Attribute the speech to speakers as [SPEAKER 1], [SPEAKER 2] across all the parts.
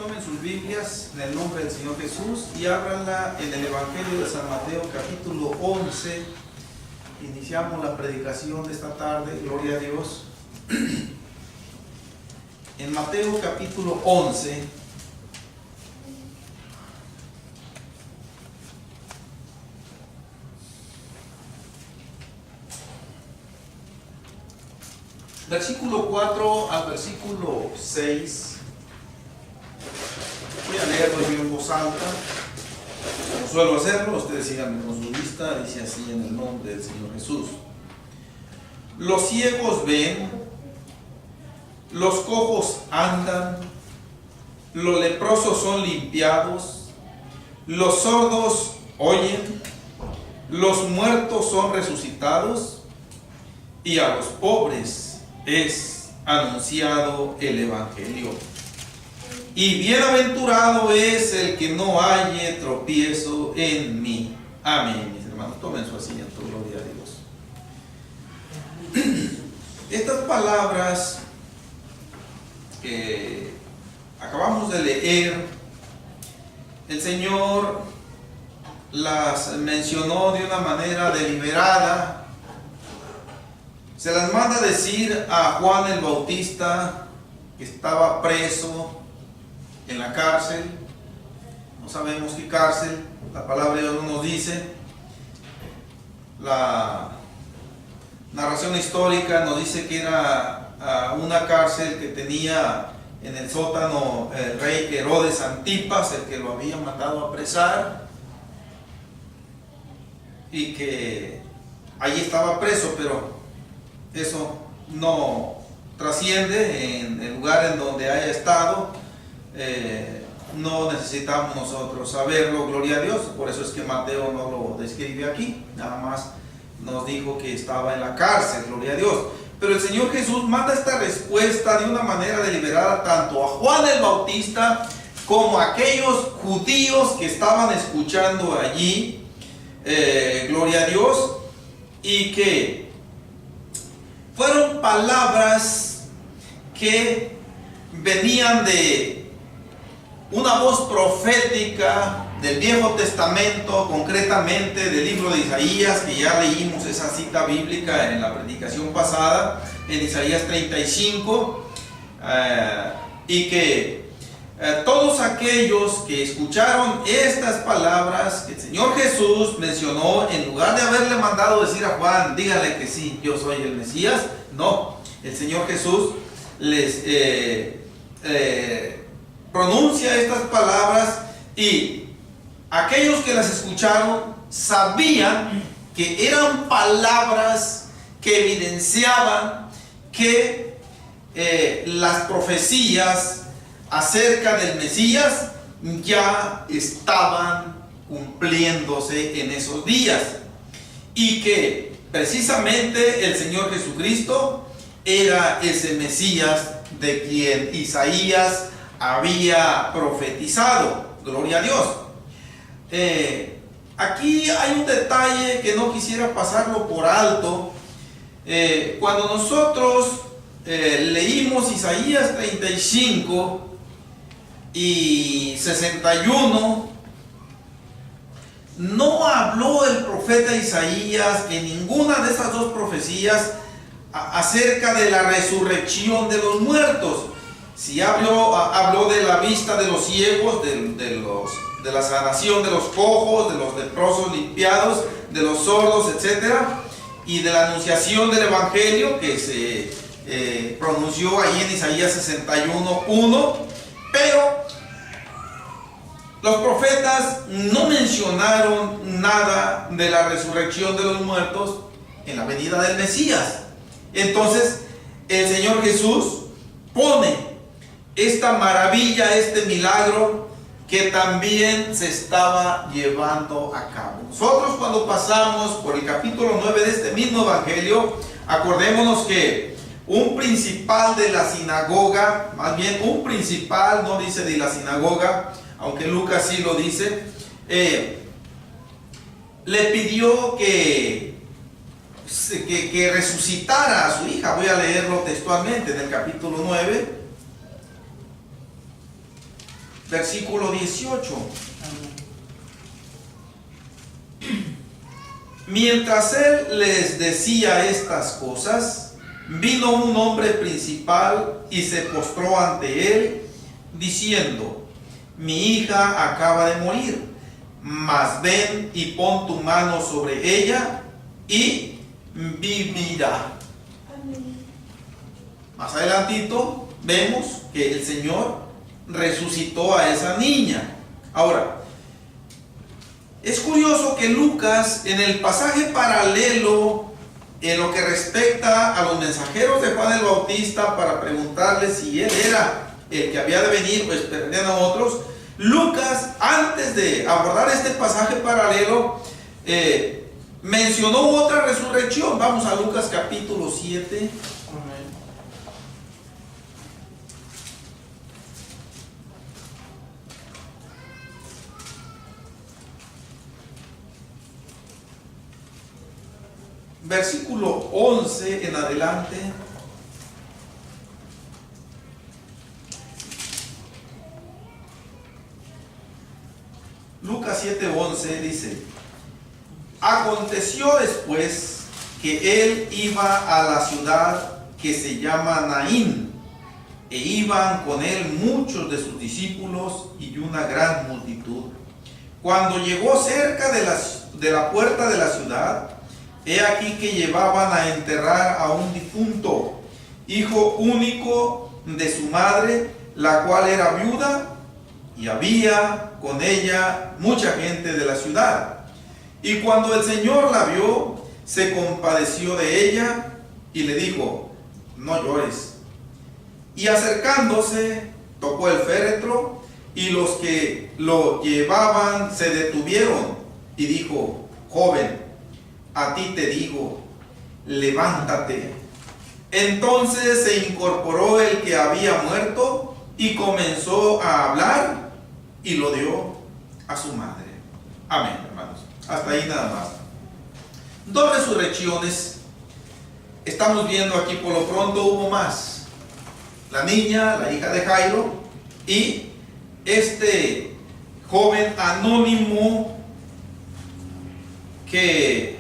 [SPEAKER 1] tomen sus Biblias en el nombre del Señor Jesús y ábranla en el Evangelio de San Mateo capítulo 11. Iniciamos la predicación de esta tarde, gloria a Dios. En Mateo capítulo 11, versículo 4 al versículo 6. Voy a leerlo yo en voz alta, como suelo hacerlo. Ustedes sigan con su vista. Dice así en el nombre del Señor Jesús: los ciegos ven, los cojos andan, los leprosos son limpiados, los sordos oyen, los muertos son resucitados, y a los pobres es anunciado el Evangelio. Y bienaventurado es el que no halle tropiezo en mí. Amén, mis hermanos. Tomen su asiento, gloria a Dios. Estas palabras que acabamos de leer, el Señor las mencionó de una manera deliberada. Se las manda a decir a Juan el Bautista, que estaba preso en la cárcel. No sabemos qué cárcel, la palabra de Dios no nos dice. La narración histórica nos dice que era una cárcel que tenía en el sótano el rey Herodes Antipas, el que lo había mandado a apresar, y que allí estaba preso, pero eso no trasciende en el lugar en donde haya estado. No necesitamos nosotros saberlo, gloria a Dios. Por eso es que Mateo no lo describe aquí, nada más nos dijo que estaba en la cárcel, gloria a Dios. Pero el Señor Jesús manda esta respuesta de una manera deliberada tanto a Juan el Bautista como a aquellos judíos que estaban escuchando allí, gloria a Dios, y que fueron palabras que venían de una voz profética del Viejo Testamento, concretamente del libro de Isaías, que ya leímos esa cita bíblica en la predicación pasada, en Isaías 35, y que todos aquellos que escucharon estas palabras que el Señor Jesús mencionó, en lugar de haberle mandado decir a Juan, dígale que sí, yo soy el Mesías, no, el Señor Jesús les pronuncia estas palabras, y aquellos que las escucharon sabían que eran palabras que evidenciaban que las profecías acerca del Mesías ya estaban cumpliéndose en esos días, y que precisamente el Señor Jesucristo era ese Mesías de quien Isaías había profetizado, gloria a Dios. Aquí hay un detalle que no quisiera pasarlo por alto. Cuando nosotros leímos Isaías 35 y 61, no habló el profeta Isaías en ninguna de esas dos profecías acerca de la resurrección de los muertos. Si habló de la vista de los ciegos, de la sanación de los cojos, de los leprosos limpiados, de los sordos, etc., y de la anunciación del Evangelio que se pronunció ahí en Isaías 61:1, pero los profetas no mencionaron nada de la resurrección de los muertos en la venida del Mesías. Entonces el Señor Jesús pone esta maravilla, este milagro que también se estaba llevando a cabo. Nosotros, cuando pasamos por el capítulo 9 de este mismo Evangelio, acordémonos que un principal de la sinagoga, más bien un principal, no dice de la sinagoga, aunque Lucas sí lo dice, le pidió que resucitara a su hija. Voy a leerlo textualmente en el capítulo 9. versículo 18. Mientras él les decía estas cosas, vino un hombre principal y se postró ante él, diciendo: mi hija acaba de morir, mas ven y pon tu mano sobre ella y vivirá. Más adelantito vemos que el Señor resucitó a esa niña. Ahora, es curioso que Lucas, en el pasaje paralelo, en lo que respecta a los mensajeros de Juan el Bautista para preguntarle si él era el que había de venir o esperarían a otros, Lucas, antes de abordar este pasaje paralelo, mencionó otra resurrección. Vamos a Lucas capítulo 7. Versículo 11 en adelante. Lucas 7:11 dice: aconteció después que él iba a la ciudad que se llama Naín, e iban con él muchos de sus discípulos y una gran multitud. Cuando llegó cerca de la puerta de la ciudad, he aquí que llevaban a enterrar a un difunto, hijo único de su madre, la cual era viuda, y había con ella mucha gente de la ciudad. Y cuando el Señor la vio, se compadeció de ella y le dijo: no llores. Y acercándose, tocó el féretro, y los que lo llevaban se detuvieron, y dijo: joven, a ti te digo, levántate. Entonces se incorporó el que había muerto y comenzó a hablar, y lo dio a su madre. Amén, hermanos. Hasta ahí nada más. Dos resurrecciones estamos viendo aquí. Por lo pronto hubo más. La niña, la hija de Jairo, y este joven anónimo que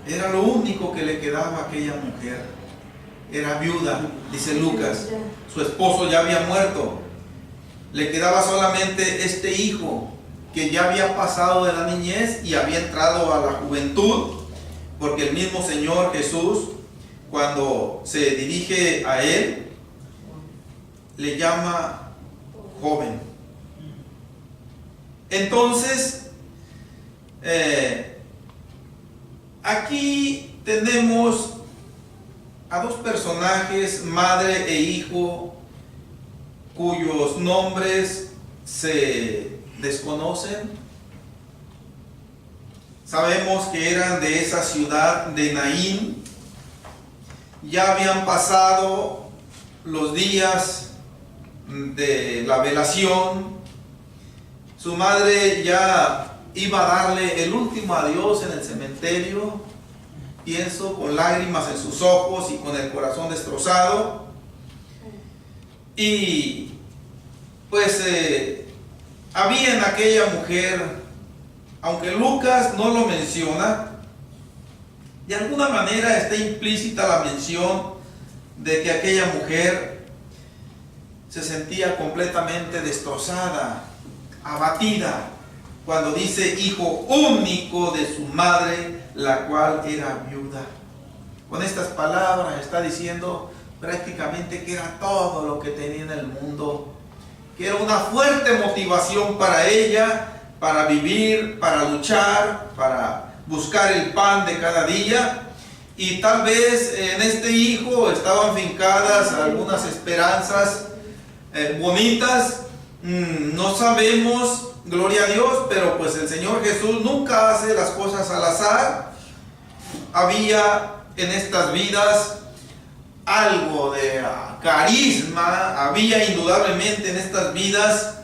[SPEAKER 1] era lo único que le quedaba a aquella mujer. Era viuda, dice Lucas. Su esposo ya había muerto. Le quedaba solamente este hijo, que ya había pasado de la niñez y había entrado a la juventud, porque el mismo Señor Jesús, cuando se dirige a él, le llama joven. Entonces, aquí tenemos a dos personajes, madre e hijo, cuyos nombres se desconocen. Sabemos que eran de esa ciudad de Naín. Ya habían pasado los días de la velación. Su madre ya iba a darle el último adiós en el cementerio, pienso, con lágrimas en sus ojos y con el corazón destrozado. Y pues había en aquella mujer, aunque Lucas no lo menciona, de alguna manera está implícita la mención de que aquella mujer se sentía completamente destrozada, abatida, cuando dice hijo único de su madre, la cual era viuda. Con estas palabras está diciendo prácticamente que era todo lo que tenía en el mundo, que era una fuerte motivación para ella, para vivir, para luchar, para buscar el pan de cada día. Y tal vez en este hijo estaban fincadas algunas esperanzas bonitas. No sabemos, gloria a Dios, pero pues el Señor Jesús nunca hace las cosas al azar. Había en estas vidas algo de carisma, había indudablemente en estas vidas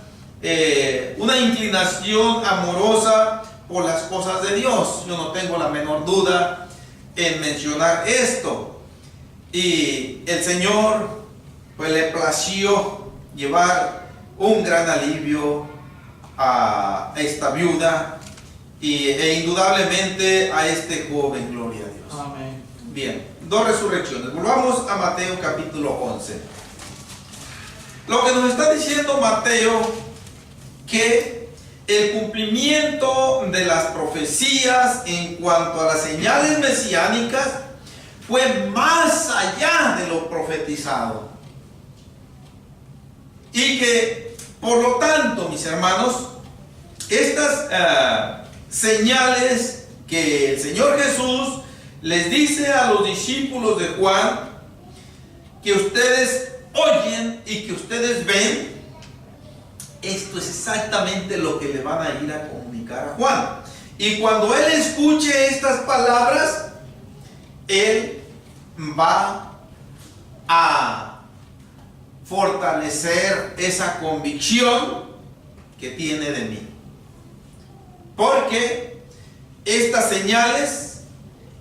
[SPEAKER 1] una inclinación amorosa por las cosas de Dios. Yo no tengo la menor duda en mencionar esto. Y el Señor pues le plació llevar un gran alivio a esta viuda e indudablemente a este joven, gloria a Dios.
[SPEAKER 2] Amén.
[SPEAKER 1] Bien, dos resurrecciones. Volvamos a Mateo capítulo 11. Lo que nos está diciendo Mateo, que el cumplimiento de las profecías en cuanto a las señales mesiánicas fue más allá de lo profetizado. Y que, por lo tanto, mis hermanos, estas señales que el Señor Jesús les dice a los discípulos de Juan, que ustedes oyen y que ustedes ven, esto es exactamente lo que le van a ir a comunicar a Juan. Y cuando él escuche estas palabras, él va a fortalecer esa convicción que tiene de mí. Porque estas señales,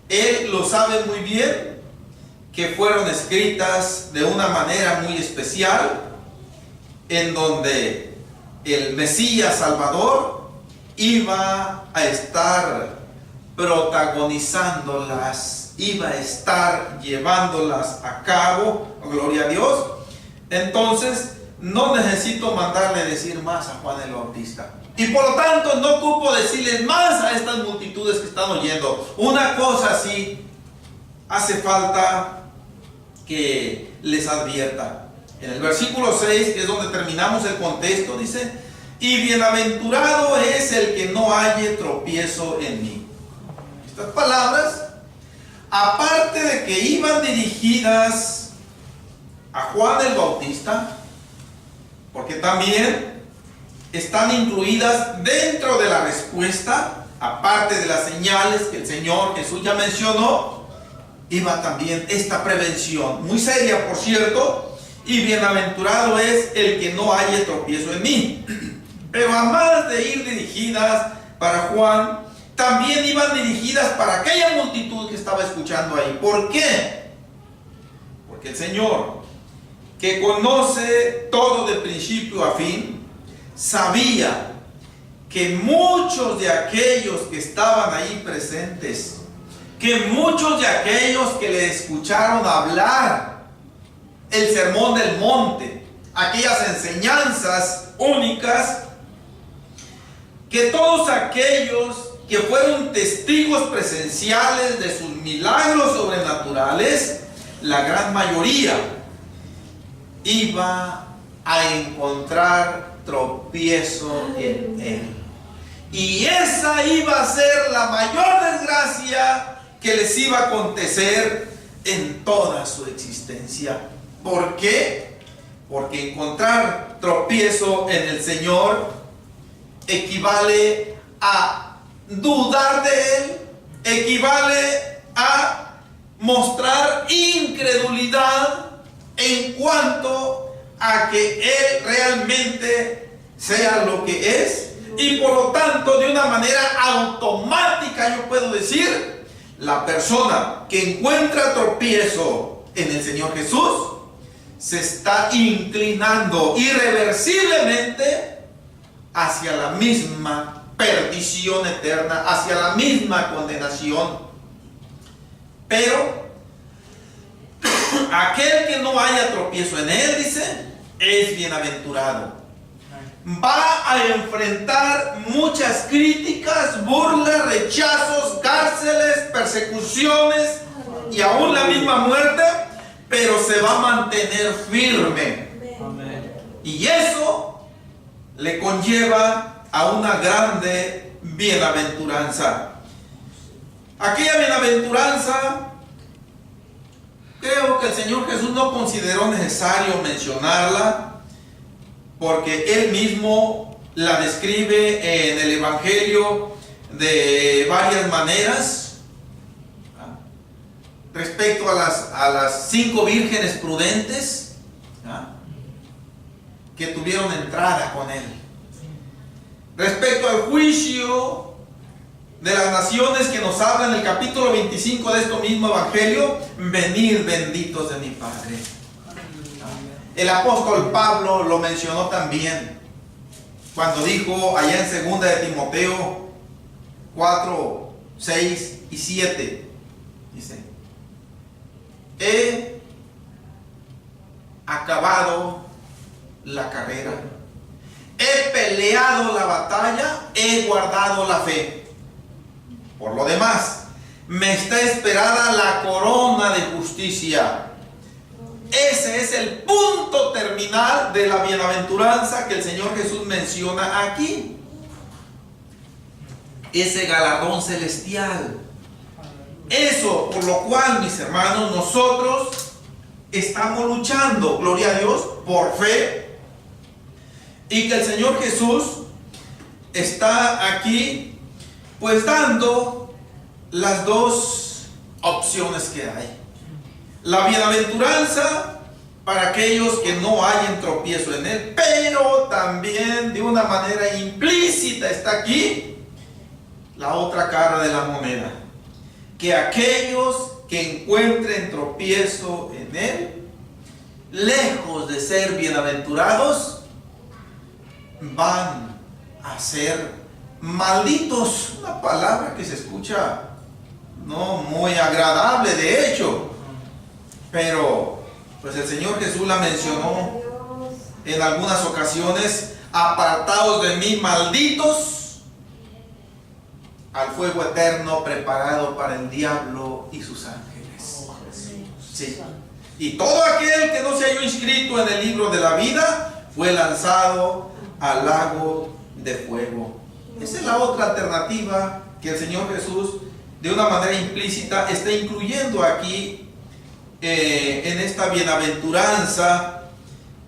[SPEAKER 1] él lo sabe muy bien, que fueron escritas de una manera muy especial, en donde el Mesías Salvador iba a estar protagonizándolas, iba a estar llevándolas a cabo, gloria a Dios. Entonces no necesito mandarle decir más a Juan el Bautista, y por lo tanto no ocupo decirles más a estas multitudes que están oyendo. Una cosa sí hace falta que les advierta. En el versículo 6, que es donde terminamos el contexto, dice: y bienaventurado es el que no halle tropiezo en mí. Estas palabras, aparte de que iban dirigidas a Juan el Bautista, porque también están incluidas dentro de la respuesta, aparte de las señales que el Señor Jesús ya mencionó, iba también esta prevención, muy seria por cierto: y bienaventurado es el que no halle tropiezo en mí. Pero además de ir dirigidas para Juan, también iban dirigidas para aquella multitud que estaba escuchando ahí. ¿Por qué? Porque el Señor, que conoce todo de principio a fin, sabía que muchos de aquellos que estaban ahí presentes, que muchos de aquellos que le escucharon hablar el sermón del monte, aquellas enseñanzas únicas, que todos aquellos que fueron testigos presenciales de sus milagros sobrenaturales, la gran mayoría iba a encontrar tropiezo en él. Y esa iba a ser la mayor desgracia que les iba a acontecer en toda su existencia. ¿Por qué? Porque encontrar tropiezo en el Señor equivale a dudar de Él, equivale a mostrar incredulidad en cuanto a que Él realmente sea lo que es. Y por lo tanto, de una manera automática, yo puedo decir, la persona que encuentra tropiezo en el Señor Jesús se está inclinando irreversiblemente hacia la misma perdición eterna, hacia la misma condenación. Pero aquel que no haya tropiezo en él, dice, es bienaventurado. Va a enfrentar muchas críticas, burlas, rechazos, cárceles, persecuciones y aún la misma muerte, pero se va a mantener firme.
[SPEAKER 2] Amén.
[SPEAKER 1] Y eso le conlleva a una grande bienaventuranza. Aquella bienaventuranza, creo que el Señor Jesús no consideró necesario mencionarla, porque Él mismo la describe en el Evangelio de varias maneras. Respecto a las 5 vírgenes prudentes que tuvieron entrada con Él. Respecto al juicio de las naciones que nos habla en el capítulo 25 de este mismo Evangelio: venid benditos de mi Padre. El apóstol Pablo lo mencionó también cuando dijo allá en 2 de Timoteo 4, 6 y 7. Dice: he acabado la carrera, he peleado la batalla, he guardado la fe. Por lo demás, me está esperada la corona de justicia. Ese es el punto terminal de la bienaventuranza que el Señor Jesús menciona aquí. Ese galardón celestial. Eso por lo cual, mis hermanos, nosotros estamos luchando, gloria a Dios, por fe. Y que el Señor Jesús está aquí, pues dando las dos opciones que hay. La bienaventuranza para aquellos que no hayan tropiezo en él, pero también de una manera implícita está aquí la otra cara de la moneda, que aquellos que encuentren tropiezo en él, lejos de ser bienaventurados, van a ser malditos. Una palabra que se escucha no muy agradable, de hecho, pero pues el Señor Jesús la mencionó en algunas ocasiones: apartados de mí, malditos, al fuego eterno preparado para el diablo y sus ángeles. Sí. Y todo aquel que no se halló inscrito en el libro de la vida fue lanzado al lago de fuego. Esa es la otra alternativa que el Señor Jesús, de una manera implícita, está incluyendo aquí en esta bienaventuranza,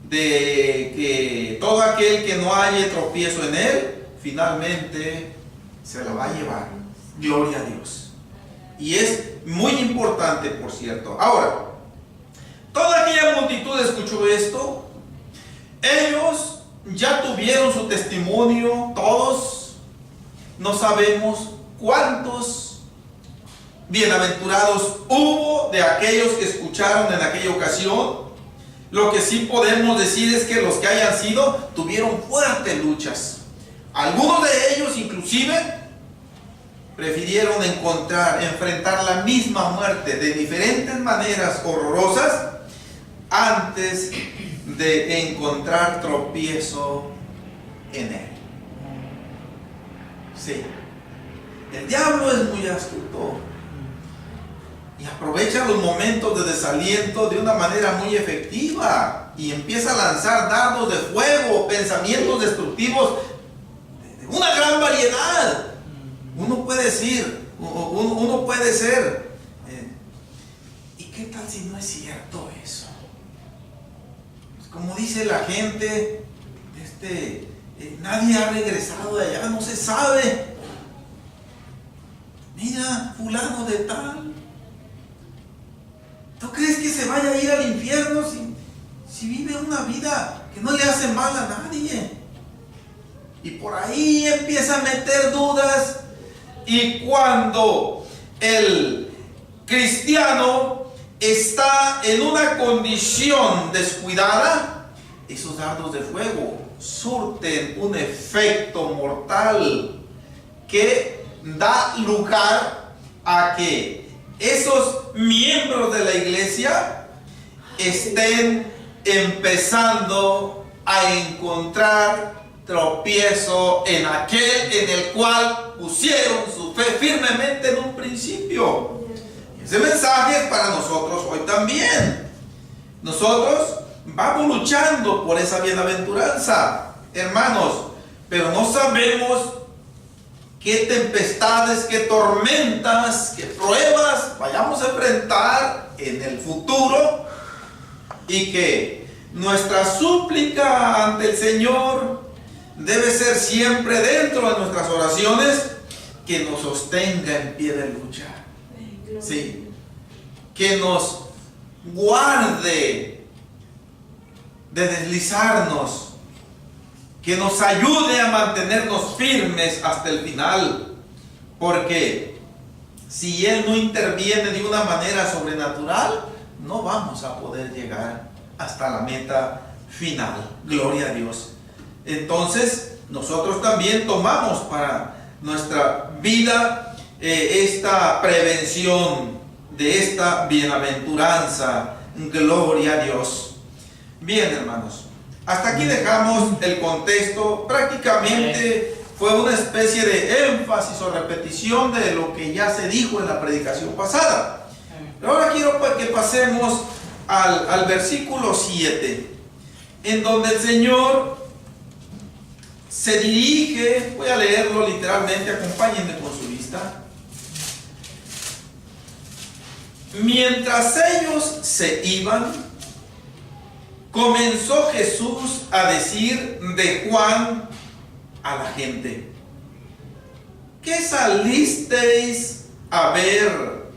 [SPEAKER 1] de que todo aquel que no haya tropiezo en él, finalmente se la va a llevar. Gloria a Dios. Y es muy importante, por cierto. Ahora, toda aquella multitud escuchó esto. Ellos ya tuvieron su testimonio, todos. No sabemos cuántos bienaventurados hubo de aquellos que escucharon en aquella ocasión. Lo que sí podemos decir es que los que hayan sido tuvieron fuertes luchas. Algunos de ellos inclusive prefirieron enfrentar la misma muerte de diferentes maneras horrorosas antes de encontrar tropiezo en él. Sí, el diablo es muy astuto y aprovecha los momentos de desaliento de una manera muy efectiva y empieza a lanzar dardos de fuego, pensamientos destructivos de una gran variedad. Uno puede decir, uno puede ser, ¿y qué tal si no es cierto eso? Pues como dice la gente, nadie ha regresado de allá, no se sabe. Mira, fulano de tal, ¿tú crees que se vaya a ir al infierno si vive una vida que no le hace mal a nadie? Y por ahí empieza a meter dudas. Y cuando el cristiano está en una condición descuidada, esos dardos de fuego surten un efecto mortal que da lugar a que esos miembros de la iglesia estén empezando a encontrar tropiezo en aquel en el cual pusieron su fe firmemente en un principio. Ese mensaje es para nosotros hoy también. Nosotros vamos luchando por esa bienaventuranza, hermanos, pero no sabemos qué tempestades, qué tormentas, qué pruebas vayamos a enfrentar en el futuro, y que nuestra súplica ante el Señor debe ser siempre, dentro de nuestras oraciones, que nos sostenga en pie de lucha. Sí, que nos guarde de deslizarnos, que nos ayude a mantenernos firmes hasta el final, porque si Él no interviene de una manera sobrenatural, no vamos a poder llegar hasta la meta final. Gloria a Dios. Entonces, nosotros también tomamos para nuestra vida esta prevención de esta bienaventuranza. Gloria a Dios. Bien, hermanos, hasta aquí dejamos el contexto. Prácticamente fue una especie de énfasis o repetición de lo que ya se dijo en la predicación pasada. Pero ahora quiero que pasemos al versículo 7, en donde el Señor se dirige. Voy a leerlo literalmente, acompáñenme con su vista. Mientras ellos se iban, comenzó Jesús a decir de Juan a la gente: ¿qué salisteis a ver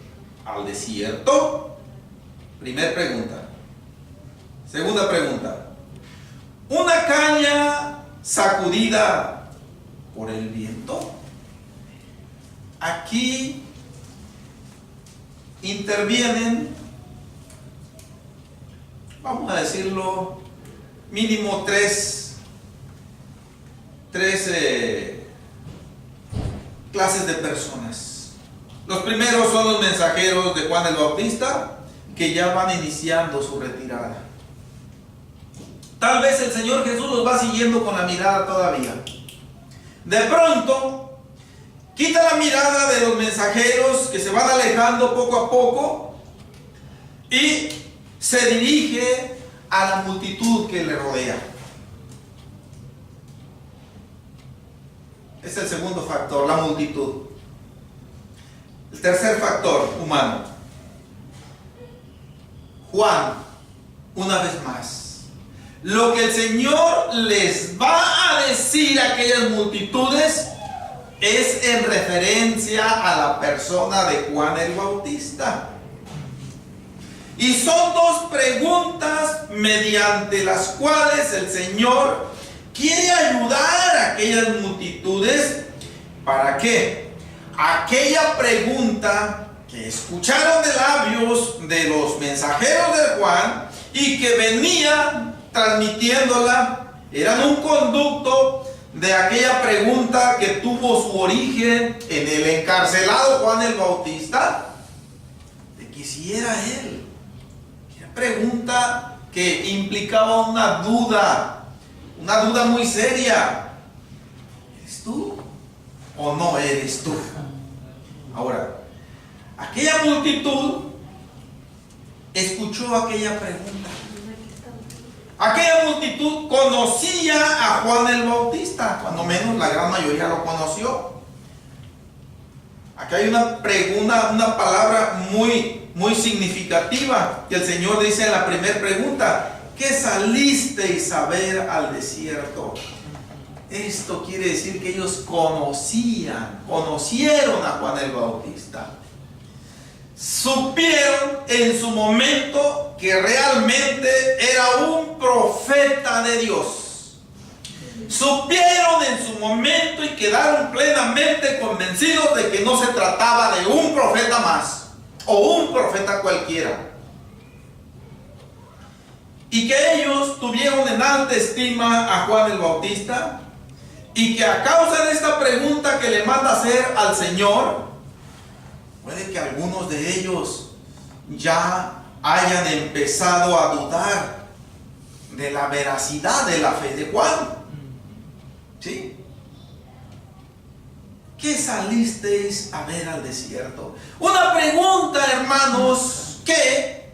[SPEAKER 1] al desierto? Primera pregunta. Segunda pregunta: ¿una caña sacudida por el viento? Aquí intervienen, vamos a decirlo, mínimo tres clases de personas. Los primeros son los mensajeros de Juan el Bautista, que ya van iniciando su retirada. Tal vez el Señor Jesús los va siguiendo con la mirada todavía. De pronto, quita la mirada de los mensajeros que se van alejando poco a poco y se dirige a la multitud que le rodea. Es el segundo factor, la multitud. El tercer factor, humano. Juan, una vez más, lo que el Señor les va a decir a aquellas multitudes es en referencia a la persona de Juan el Bautista. Y son dos preguntas mediante las cuales el Señor quiere ayudar a aquellas multitudes. ¿Para qué? Aquella pregunta que escucharon de labios de los mensajeros de Juan y que venían transmitiéndola, eran un conducto de aquella pregunta que tuvo su origen en el encarcelado Juan el Bautista, de que si era él. Una pregunta que implicaba una duda muy seria. ¿Eres tú o no eres tú? Ahora, aquella multitud escuchó aquella pregunta. Aquella multitud conocía a Juan el Bautista, cuando menos la gran mayoría lo conoció. Aquí hay una palabra muy significativa que el Señor dice en la primera pregunta: ¿qué salisteis a ver al desierto? Esto quiere decir que ellos conocieron a Juan el Bautista. Supieron en su momento que realmente era un profeta de Dios. Supieron en su momento y quedaron plenamente convencidos de que no se trataba de un profeta más o un profeta cualquiera. Y que ellos tuvieron en alta estima a Juan el Bautista, y que a causa de esta pregunta que le manda hacer al Señor, puede que algunos de ellos ya hayan empezado a dudar de la veracidad de la fe de Juan. ¿Sí? ¿Qué salisteis a ver al desierto? Una pregunta, hermanos, que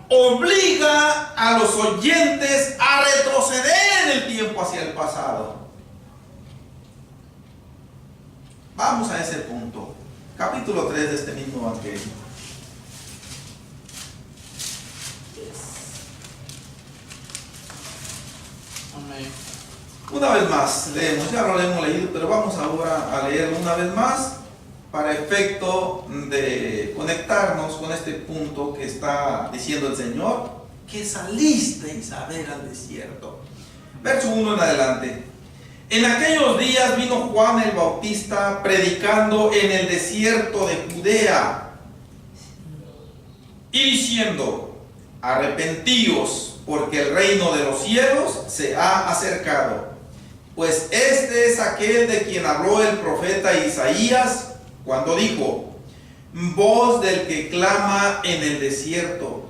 [SPEAKER 1] obliga a los oyentes a retroceder en el tiempo hacia el pasado. Vamos a ese punto. Capítulo 3 de este mismo evangelio.
[SPEAKER 2] Amén.
[SPEAKER 1] Una vez más, leemos, ya lo hemos leído, pero vamos ahora a leerlo una vez más para efecto de conectarnos con este punto que está diciendo el Señor: que salisteis a ver al desierto. Verso 1 en adelante. En aquellos días vino Juan el Bautista predicando en el desierto de Judea y diciendo: arrepentíos, porque el reino de los cielos se ha acercado. Pues este es aquel de quien habló el profeta Isaías cuando dijo: voz del que clama en el desierto,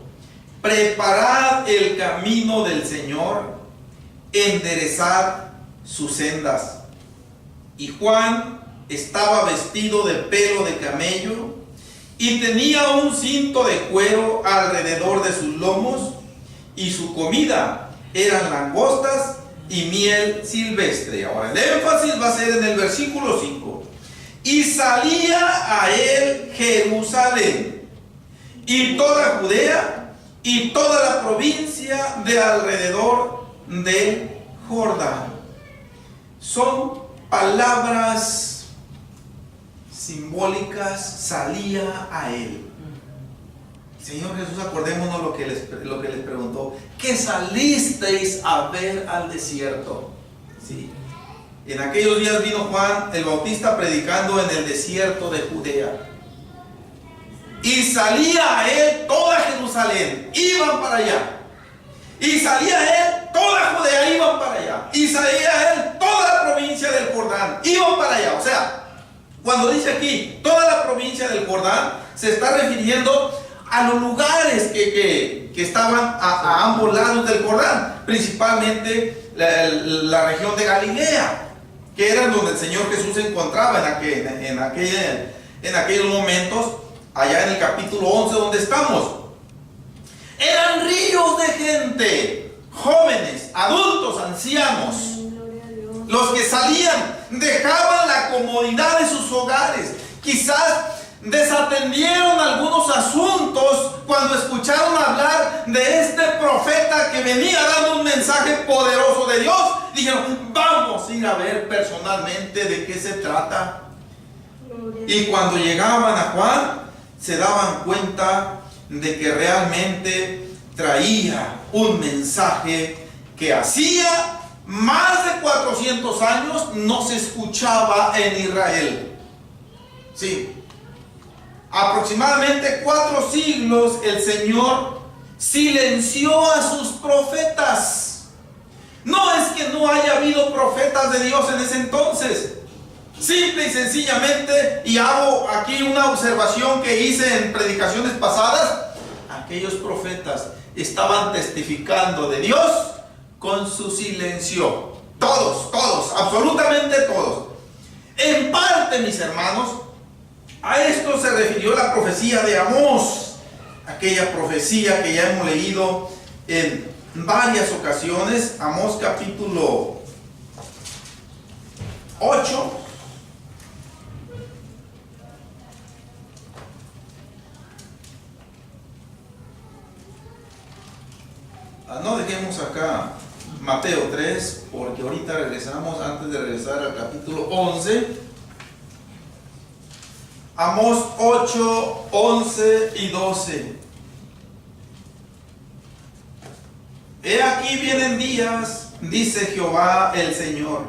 [SPEAKER 1] preparad el camino del Señor, enderezad sus sendas. Y Juan estaba vestido de pelo de camello y tenía un cinto de cuero alrededor de sus lomos, y su comida eran langostas y miel silvestre. Ahora el énfasis va a ser en el versículo 5. Y salía a él Jerusalén y toda Judea y toda la provincia de alrededor del Jordán. Son palabras simbólicas. Salía a él. Señor Jesús, acordémonos lo que les preguntó: ¿qué salisteis a ver al desierto? ¿Sí? En aquellos días vino Juan el Bautista predicando en el desierto de Judea. Y salía a él toda Jerusalén, iban para allá. Y salía a él toda Judea, iban para allá. Y salía a él toda la provincia del Jordán, iban para allá. O sea, cuando dice aquí toda la provincia del Jordán, se está refiriendo a los lugares que estaban a ambos lados del Jordán, principalmente la región de Galilea, que era donde el Señor Jesús se encontraba en aquellos momentos, allá en el capítulo 11 donde estamos. Eran ríos de gente, jóvenes, adultos, ancianos, los que salían, dejaban la comodidad de sus hogares. Quizás desatendieron algunos asuntos cuando escucharon hablar de este profeta que venía dando un mensaje poderoso de Dios. Dijeron: vamos a ir a ver personalmente de qué se trata. Y cuando llegaban a Juan, se daban cuenta de que realmente traía un mensaje que hacía más de 400 años no se escuchaba en Israel. Sí. Aproximadamente 4 siglos el Señor silenció a sus profetas. No es que no haya habido profetas de Dios en ese entonces. Simple y sencillamente, y hago aquí una observación que hice en predicaciones pasadas, aquellos profetas estaban testificando de Dios con su silencio. Todos, absolutamente todos. En parte, mis hermanos, a esto se refirió la profecía de Amós, aquella profecía que ya hemos leído en varias ocasiones. Amós capítulo 8. No dejemos acá Mateo 3, porque ahorita regresamos, antes de regresar al capítulo 11. Amós 8, 11 y 12. He aquí vienen días, dice Jehová el Señor,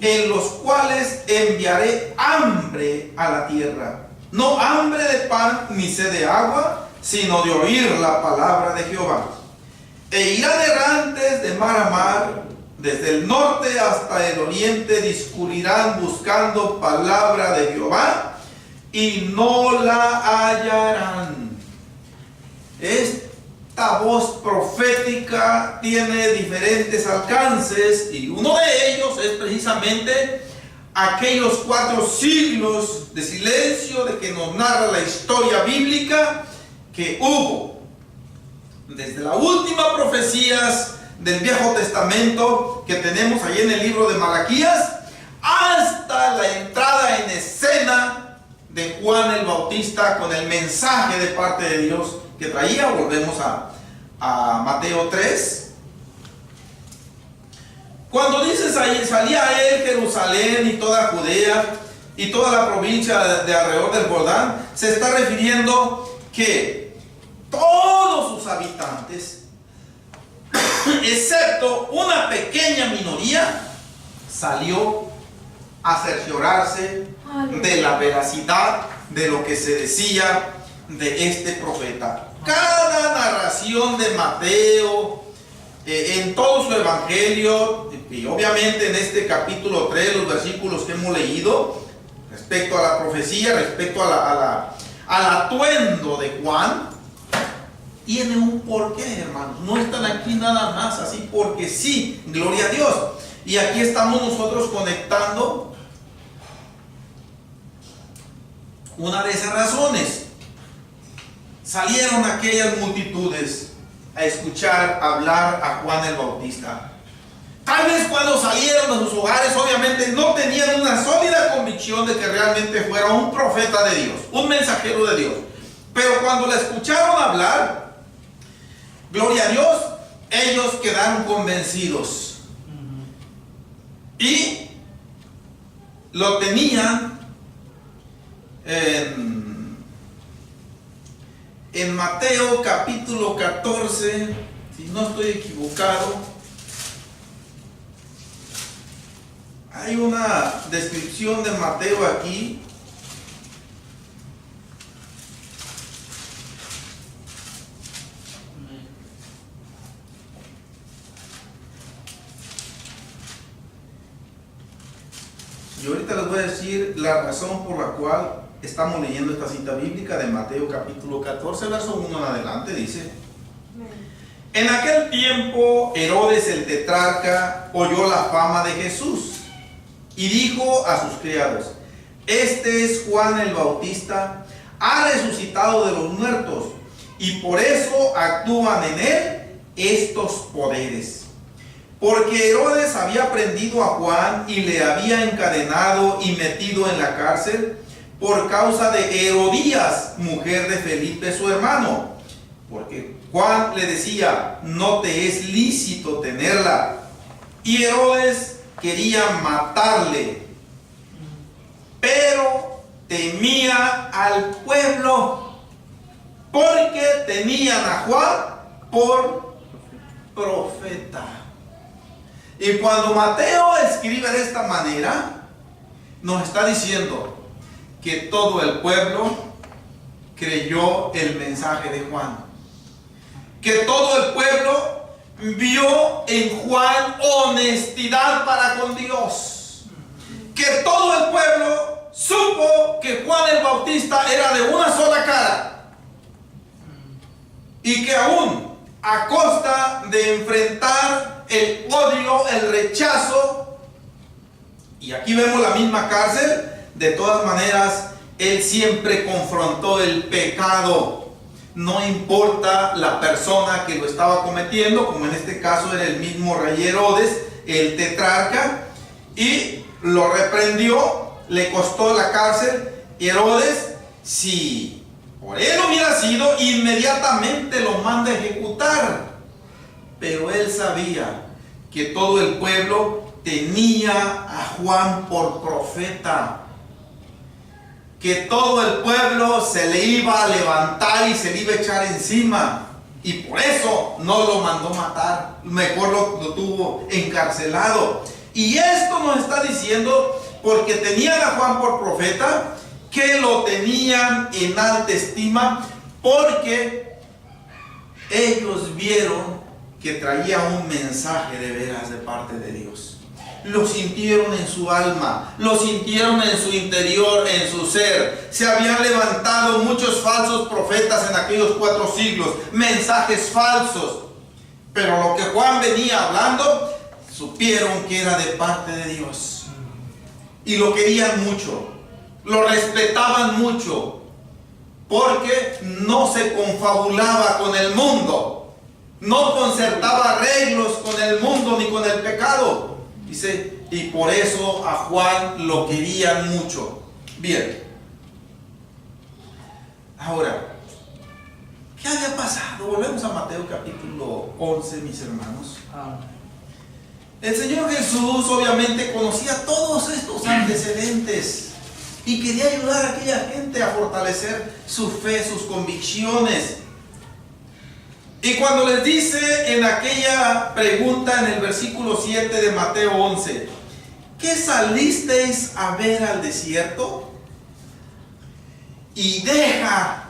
[SPEAKER 1] en los cuales enviaré hambre a la tierra. No hambre de pan ni sed de agua, sino de oír la palabra de Jehová. E irán errantes de mar a mar, desde el norte hasta el oriente discurrirán buscando palabra de Jehová, y no la hallarán. Esta voz profética tiene diferentes alcances, y uno de ellos es precisamente aquellos 4 siglos de silencio de que nos narra la historia bíblica que hubo desde las últimas profecías del Viejo Testamento que tenemos ahí en el libro de Malaquías, hasta la entrada en escena de Juan el Bautista con el mensaje de parte de Dios que traía. Volvemos a Mateo 3. Cuando dice salía a él Jerusalén y toda Judea y toda la provincia de alrededor del Jordán, se está refiriendo que todos sus habitantes, excepto una pequeña minoría, salió a cerciorarse de la veracidad de lo que se decía de este profeta. Cada narración de Mateo, en todo su evangelio, y obviamente en este capítulo 3, los versículos que hemos leído, respecto a la profecía, respecto al atuendo de Juan, tiene un porqué, hermanos. No están aquí nada más así porque sí, gloria a Dios. Y aquí estamos nosotros conectando una de esas razones. Salieron aquellas multitudes a escuchar hablar a Juan el Bautista. Tal vez cuando salieron de sus hogares, obviamente no tenían una sólida convicción de que realmente fuera un profeta de Dios, un mensajero de Dios. Pero cuando le escucharon hablar, gloria a Dios, ellos quedaron convencidos. Y lo tenían en Mateo capítulo 14, si no estoy equivocado, hay una descripción de Mateo aquí. Y ahorita les voy a decir la razón por la cual estamos leyendo esta cita bíblica de Mateo capítulo 14, verso 1 en adelante. Dice: en aquel tiempo Herodes el tetrarca oyó la fama de Jesús y dijo a sus criados: este es Juan el Bautista, ha resucitado de los muertos, y por eso actúan en él estos poderes. Porque Herodes había prendido a Juan y le había encadenado y metido en la cárcel por causa de Herodías, mujer de Felipe su hermano. Porque Juan le decía: no te es lícito tenerla. Y Herodes quería matarle, pero temía al pueblo, porque tenían a Juan por profeta. Y cuando Mateo escribe de esta manera, nos está diciendo que todo el pueblo creyó el mensaje de Juan. Que todo el pueblo vio en Juan honestidad para con Dios. Que todo el pueblo supo que Juan el Bautista era de una sola cara. Y que aún a costa de enfrentar el odio, el rechazo, y aquí vemos la misma cárcel, de todas maneras, él siempre confrontó el pecado. No importa la persona que lo estaba cometiendo, como en este caso era el mismo rey Herodes, el tetrarca, y lo reprendió, le costó la cárcel. Herodes, si por él hubiera sido, inmediatamente lo manda a ejecutar. Pero él sabía que todo el pueblo tenía a Juan por profeta, que todo el pueblo se le iba a levantar y se le iba a echar encima, y por eso no lo mandó matar, mejor lo tuvo encarcelado. Y esto nos está diciendo porque tenían a Juan por profeta, que lo tenían en alta estima, porque ellos vieron que traía un mensaje de veras de parte de Dios. Lo sintieron en su alma, lo sintieron en su interior, en su ser. Se habían levantado muchos falsos profetas en aquellos 4 siglos, mensajes falsos. Pero lo que Juan venía hablando, supieron que era de parte de Dios. Y lo querían mucho, lo respetaban mucho, porque no se confabulaba con el mundo. No concertaba arreglos con el mundo ni con el pecado. Dice, y por eso a Juan lo querían mucho. Bien. Ahora, ¿qué había pasado? Volvemos a Mateo capítulo 11, mis hermanos. El Señor Jesús obviamente conocía todos estos antecedentes y quería ayudar a aquella gente a fortalecer su fe, sus convicciones. Y cuando les dice en aquella pregunta en el versículo 7 de Mateo 11, ¿qué salisteis a ver al desierto? Y deja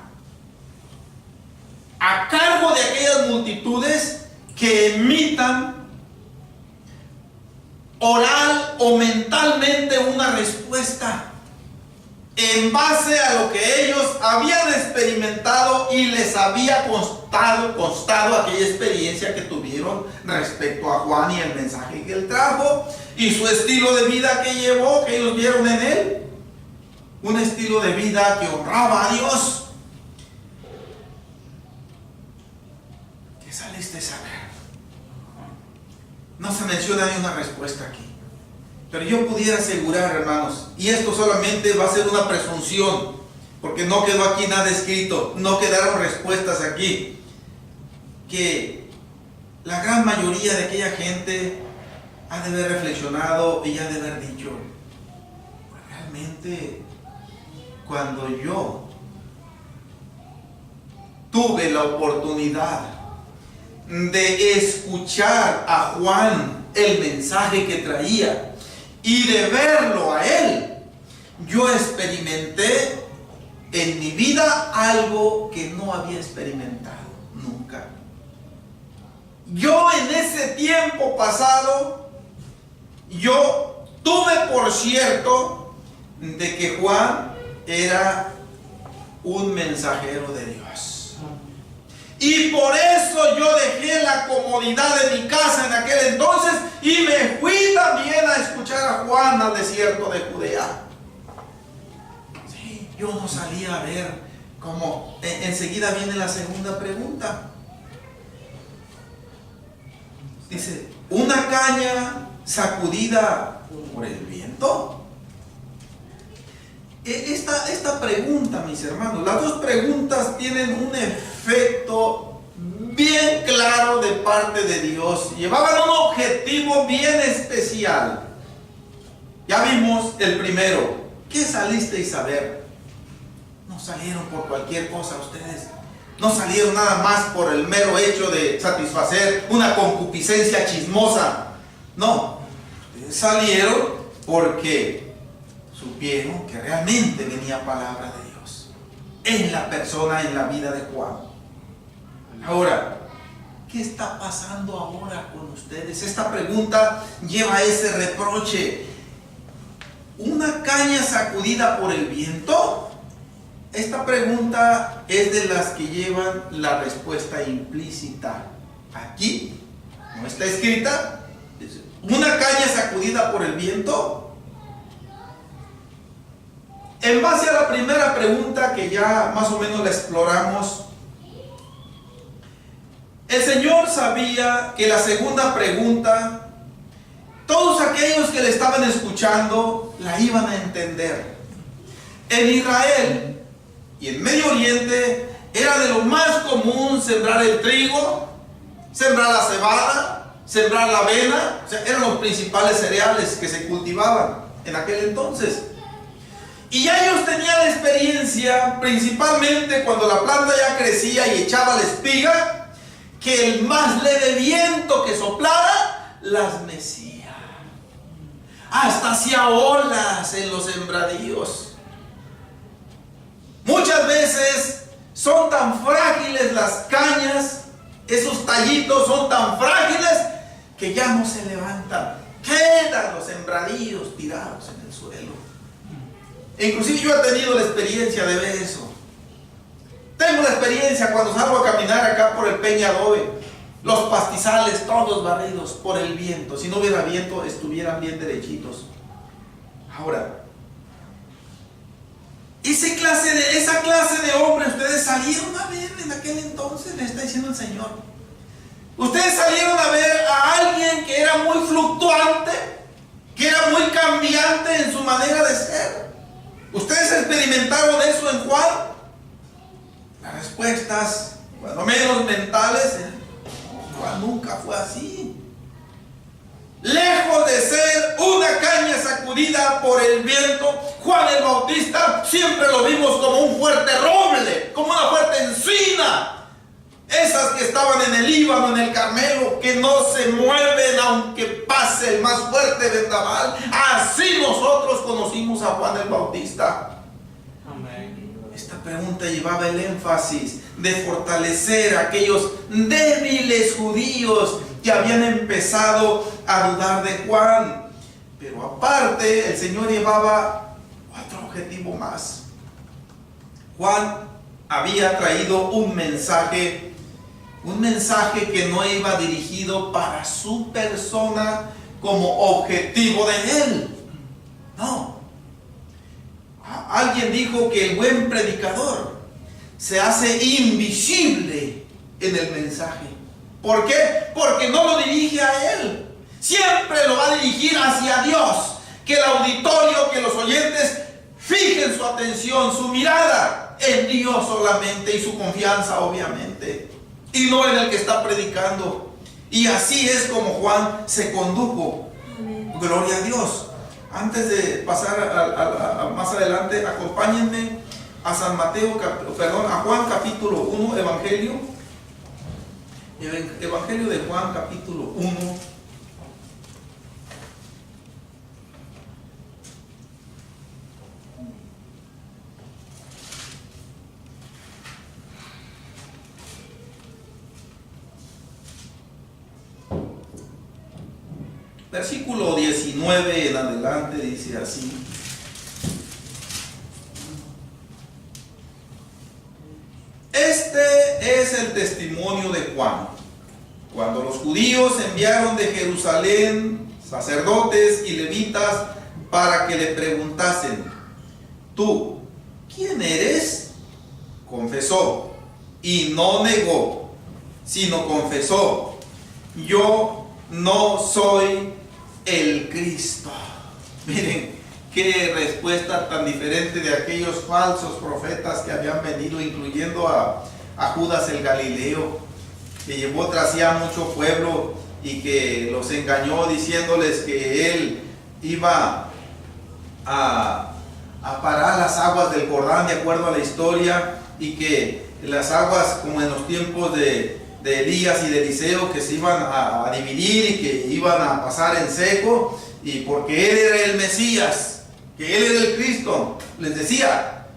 [SPEAKER 1] a cargo de aquellas multitudes que emitan oral o mentalmente una respuesta en base a lo que ellos habían experimentado y les había constado aquella experiencia que tuvieron respecto a Juan y el mensaje que él trajo y su estilo de vida que llevó, que ellos vieron en él, un estilo de vida que honraba a Dios. ¿Qué saliste a saber? No se menciona ni una respuesta aquí. Pero yo pudiera asegurar, hermanos, y esto solamente va a ser una presunción, porque no quedó aquí nada escrito, no quedaron respuestas aquí, que la gran mayoría de aquella gente ha de haber reflexionado y ha de haber dicho, pues realmente cuando yo tuve la oportunidad de escuchar a Juan el mensaje que traía y de verlo a él, yo experimenté en mi vida algo que no había experimentado nunca. Yo en ese tiempo pasado, yo tuve por cierto de que Juan era un mensajero de Dios. Y por eso yo dejé la comodidad de mi casa en aquel entonces y me fui también a escuchar a Juan al desierto de Judea. Sí, yo no salía a ver cómo. Enseguida viene la segunda pregunta. Dice, ¿una caña sacudida por el viento? Esta pregunta, mis hermanos, las dos preguntas tienen un efecto bien claro de parte de Dios. Llevaban un objetivo bien especial. Ya vimos el primero. ¿Qué salisteis a ver? No salieron por cualquier cosa ustedes. No salieron nada más por el mero hecho de satisfacer una concupiscencia chismosa. No, salieron porque supieron que realmente venía palabra de Dios en la persona, en la vida de Juan. Ahora, ¿qué está pasando ahora con ustedes? Esta pregunta lleva ese reproche. ¿Una caña sacudida por el viento? Esta pregunta es de las que llevan la respuesta implícita. Aquí no está escrita. ¿Una caña sacudida por el viento? En base a la primera pregunta que ya más o menos la exploramos, el Señor sabía que la segunda pregunta, todos aquellos que le estaban escuchando la iban a entender. En Israel y en Medio Oriente era de lo más común sembrar el trigo, sembrar la cebada, sembrar la avena. O sea, eran los principales cereales que se cultivaban en aquel entonces. Y ya ellos tenían la experiencia, principalmente cuando la planta ya crecía y echaba la espiga, que el más leve viento que soplara las mecía. Hasta hacía olas en los sembradíos. Muchas veces son tan frágiles las cañas, esos tallitos son tan frágiles que ya no se levantan. Quedan los sembradíos tirados en el suelo. Inclusive yo he tenido la experiencia de ver eso. Tengo la experiencia cuando salgo a caminar acá por el Peña Adobe, los pastizales todos barridos por el viento. Si no hubiera viento, estuvieran bien derechitos. Ahora, esa clase de hombres, ustedes salieron a ver en aquel entonces, le está diciendo el Señor. Ustedes salieron a ver a alguien que era muy fluctuante, que era muy cambiante en su manera de ser. ¿Ustedes experimentaron eso en Juan? Las respuestas, bueno, menos mentales, Juan nunca fue así. Lejos de ser una caña sacudida por el viento, Juan el Bautista siempre lo vimos como un fuerte roble, como una fuerte encina. Esas que estaban en el Líbano, en el Carmelo, que no se mueven aunque pase el más fuerte vendaval. Así nosotros conocimos a Juan el Bautista. Amén. Esta pregunta llevaba el énfasis de fortalecer a aquellos débiles judíos que habían empezado a dudar de Juan. Pero aparte, el Señor llevaba otro objetivo más. Juan había traído un mensaje que no iba dirigido para su persona como objetivo de él. No. Alguien dijo que el buen predicador se hace invisible en el mensaje. ¿Por qué? Porque no lo dirige a él. Siempre lo va a dirigir hacia Dios. Que el auditorio, que los oyentes fijen su atención, su mirada en Dios solamente y su confianza obviamente. Y no en el que está predicando. Y así es como Juan se condujo. Amén. Gloria a Dios. Antes de pasar a más adelante, acompáñenme a a Juan capítulo 1, Evangelio de Juan capítulo 1. Versículo 19 en adelante dice así: Este es el testimonio de Juan, cuando los judíos enviaron de Jerusalén sacerdotes y levitas para que le preguntasen: ¿Tú quién eres? Confesó, y no negó, sino confesó: yo no soy el Cristo. Miren qué respuesta tan diferente de aquellos falsos profetas que habían venido, incluyendo a Judas el Galileo, que llevó tras sí a mucho pueblo y que los engañó diciéndoles que él iba a parar las aguas del Jordán de acuerdo a la historia, y que las aguas, como en los tiempos de Elías y de Eliseo, que se iban a dividir y que iban a pasar en seco, y porque él era el Mesías, que él era el Cristo, les decía.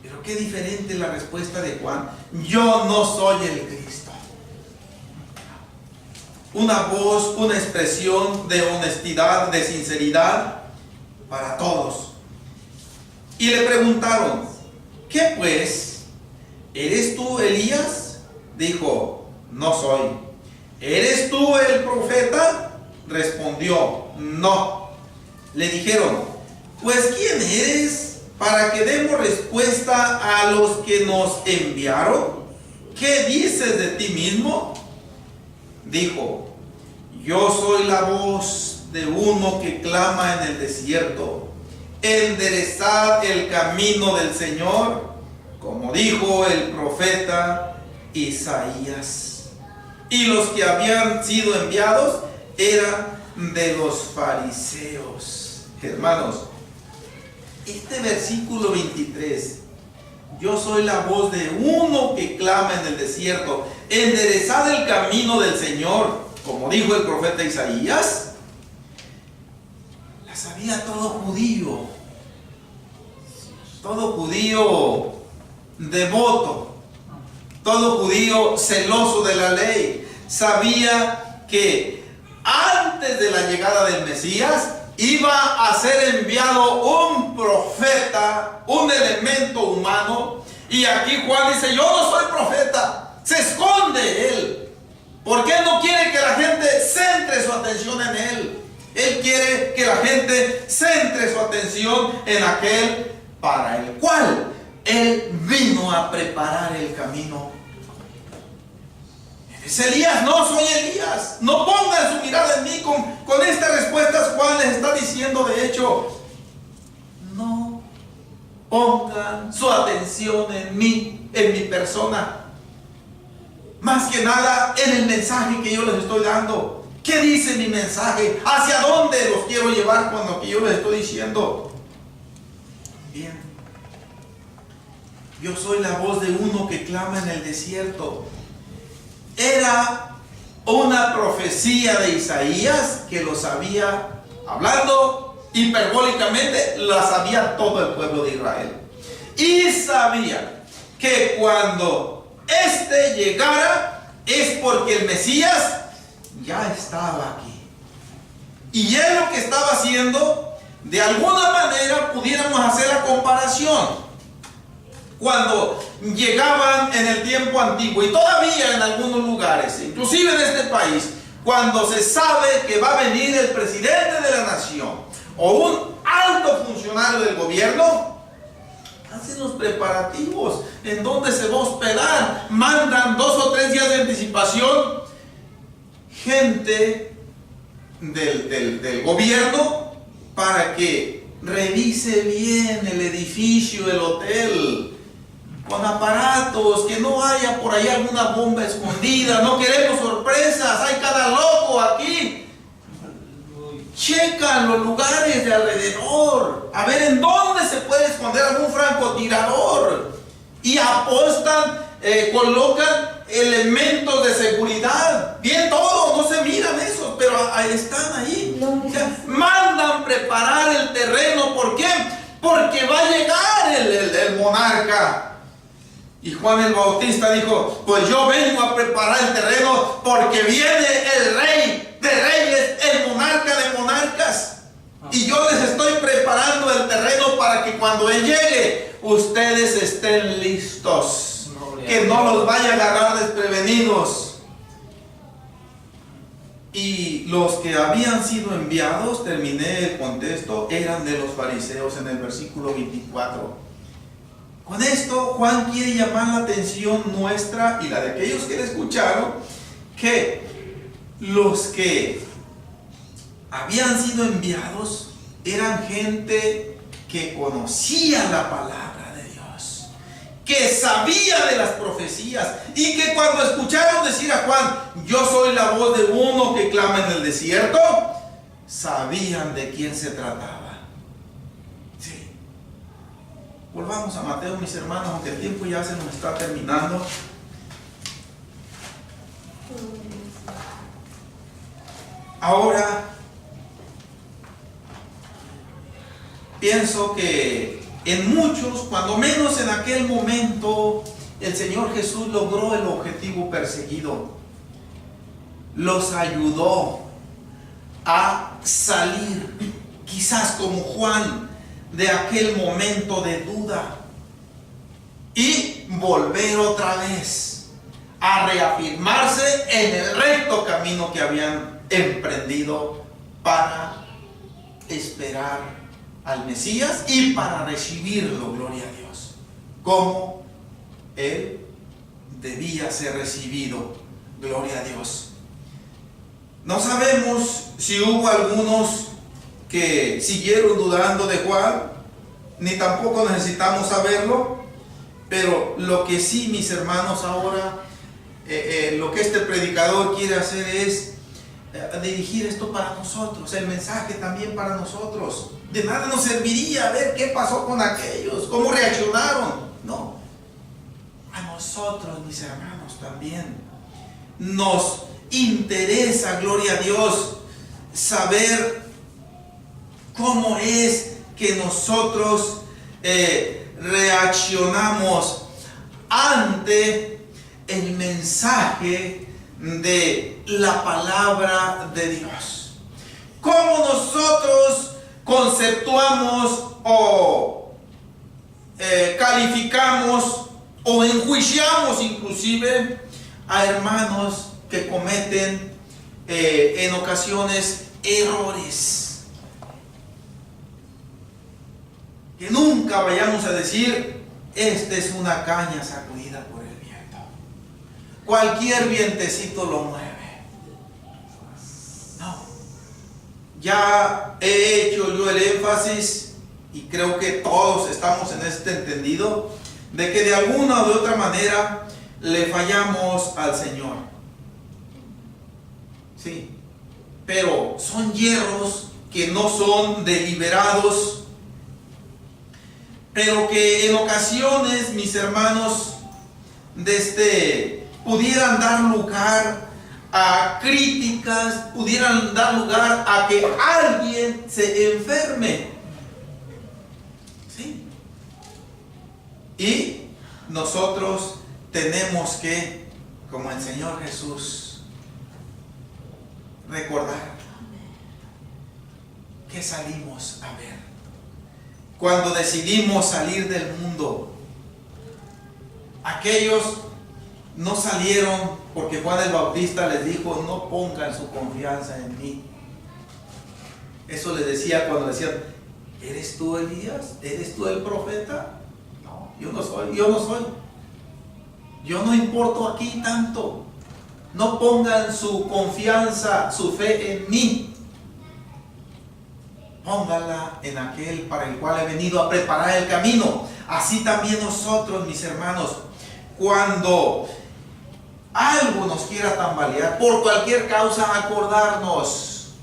[SPEAKER 1] Pero qué diferente la respuesta de Juan: yo no soy el Cristo. Una voz, una expresión de honestidad, de sinceridad para todos. Y le preguntaron: ¿qué pues? ¿Eres tú Elías? Dijo: no soy. ¿Eres tú el profeta? Respondió: no. Le dijeron: pues ¿quién eres para que demos respuesta a los que nos enviaron? ¿Qué dices de ti mismo? Dijo: yo soy la voz de uno que clama en el desierto: enderezad el camino del Señor, como dijo el profeta Isaías. Y los que habían sido enviados eran de los fariseos. Hermanos, este versículo 23: yo soy la voz de uno que clama en el desierto, enderezad el camino del Señor, como dijo el profeta Isaías. La sabía todo judío devoto, todo judío celoso de la ley. Sabía que antes de la llegada del Mesías iba a ser enviado un profeta, un elemento humano. Y aquí Juan dice: yo no soy profeta. Se esconde él, porque él no quiere que la gente centre su atención en él. Él quiere que la gente centre su atención en aquel para el cual él vino a preparar el camino. ¿Es Elías? No soy Elías. No pongan su mirada en mí. Con estas respuestas Juan les está diciendo, de hecho, no pongan su atención en mí, en mi persona, más que nada en el mensaje que yo les estoy dando. ¿Qué dice mi mensaje? ¿Hacia dónde los quiero llevar con lo que yo les estoy diciendo? Bien, yo soy la voz de uno que clama en el desierto. Era una profecía de Isaías que lo sabía, hablando hiperbólicamente, la sabía todo el pueblo de Israel. y sabía que cuando éste llegara es porque el Mesías ya estaba aquí. Y él lo que estaba haciendo, de alguna manera pudiéramos hacer la comparación. Cuando llegaban en el tiempo antiguo, y todavía en algunos lugares, inclusive en este país, cuando se sabe que va a venir el presidente de la nación o un alto funcionario del gobierno, hacen los preparativos en dónde se va a hospedar, mandan 2 o 3 días de anticipación, gente del gobierno para que revise bien el edificio, el hotel, con aparatos, que no haya por ahí alguna bomba escondida, no queremos sorpresas, hay cada loco aquí. Checan los lugares de alrededor, a ver en dónde se puede esconder algún francotirador, y apostan, colocan elementos de seguridad, bien todo, no se miran esos, pero están ahí. O sea, mandan preparar el terreno. ¿Por qué? Porque va a llegar el monarca. Y Juan el Bautista dijo: pues yo vengo a preparar el terreno porque viene el rey de reyes, el monarca de monarcas. Y yo les estoy preparando el terreno para que cuando él llegue, ustedes estén listos. Que no los vaya a agarrar desprevenidos. Y los que habían sido enviados, terminé el contexto, eran de los fariseos en el versículo 24. Con esto, Juan quiere llamar la atención nuestra y la de aquellos que le escucharon, que los que habían sido enviados eran gente que conocía la palabra de Dios, que sabía de las profecías, y que cuando escucharon decir a Juan: yo soy la voz de uno que clama en el desierto, sabían de quién se trataba. Volvamos a Mateo, mis hermanos, aunque el tiempo ya se nos está terminando. Ahora, pienso que en muchos, cuando menos en aquel momento, el Señor Jesús logró el objetivo perseguido. Los ayudó a salir, quizás como Juan, de aquel momento de duda, y volver otra vez a reafirmarse en el recto camino que habían emprendido para esperar al Mesías y para recibirlo, gloria a Dios, como él debía ser recibido, gloria a Dios. No sabemos si hubo algunos que siguieron dudando de Juan, ni tampoco necesitamos saberlo, pero lo que sí, mis hermanos, ahora lo que este predicador quiere hacer es dirigir esto para nosotros, el mensaje también para nosotros. De nada nos serviría ver qué pasó con aquellos, cómo reaccionaron. No, a nosotros, mis hermanos, también nos interesa, gloria a Dios, saber cómo es que nosotros reaccionamos ante el mensaje de la palabra de Dios. Cómo nosotros conceptuamos o calificamos o enjuiciamos inclusive a hermanos que cometen en ocasiones errores. Que nunca vayamos a decir: esta es una caña sacudida por el viento, cualquier vientecito lo mueve. No, ya he hecho yo el énfasis, y creo que todos estamos en este entendido, de que de alguna o de otra manera le fallamos al Señor. Sí, pero son hierros que no son deliberados, pero que en ocasiones, mis hermanos, pudieran dar lugar a críticas, pudieran dar lugar a que alguien se enferme. ¿Sí? Y nosotros tenemos que, como el Señor Jesús, recordar que salimos a ver. Cuando decidimos salir del mundo, aquellos no salieron porque Juan el Bautista les dijo: no pongan su confianza en mí. Eso les decía cuando decían: ¿eres tú Elías? ¿Eres tú el profeta? No, yo no soy. Yo no importo aquí tanto. No pongan su confianza, su fe en mí. Póngala en aquel para el cual he venido a preparar el camino. Así también nosotros, mis hermanos, cuando algo nos quiera tambalear, por cualquier causa, acordarnos.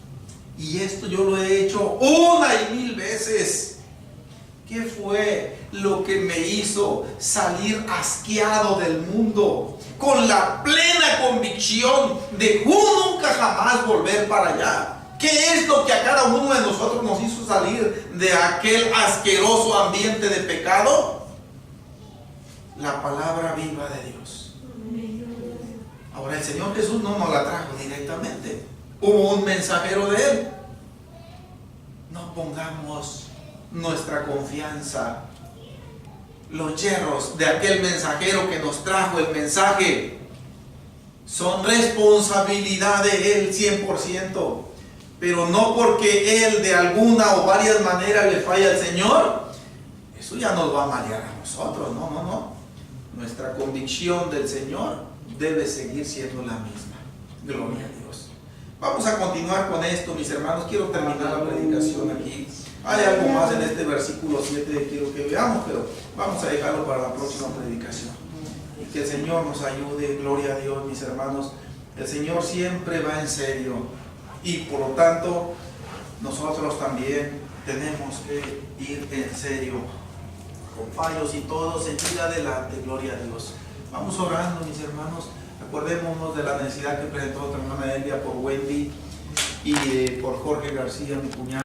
[SPEAKER 1] Y esto yo lo he hecho una y mil veces. ¿Qué fue lo que me hizo salir asqueado del mundo? Con la plena convicción de nunca jamás volver para allá. ¿Qué es lo que a cada uno de nosotros nos hizo salir de aquel asqueroso ambiente de pecado? La palabra viva de Dios. Ahora, el Señor Jesús no nos la trajo directamente. Hubo un mensajero de Él. No pongamos nuestra confianza. Los yerros de aquel mensajero que nos trajo el mensaje son responsabilidad de Él 100%. Pero no porque Él de alguna o varias maneras le falla al Señor, eso ya nos va a marear a nosotros. No. Nuestra convicción del Señor debe seguir siendo la misma. Gloria a Dios. Vamos a continuar con esto, mis hermanos. Quiero terminar la predicación aquí. Hay algo más en este versículo 7 que quiero que veamos, pero vamos a dejarlo para la próxima predicación. Y que el Señor nos ayude. Gloria a Dios, mis hermanos. El Señor siempre va en serio. Y por lo tanto, nosotros también tenemos que ir en serio, con fallos y todo, seguir adelante. Gloria a Dios. Vamos orando, mis hermanos. Acordémonos de la necesidad que presentó nuestra hermana Elia por Wendy y por Jorge García, mi cuñado.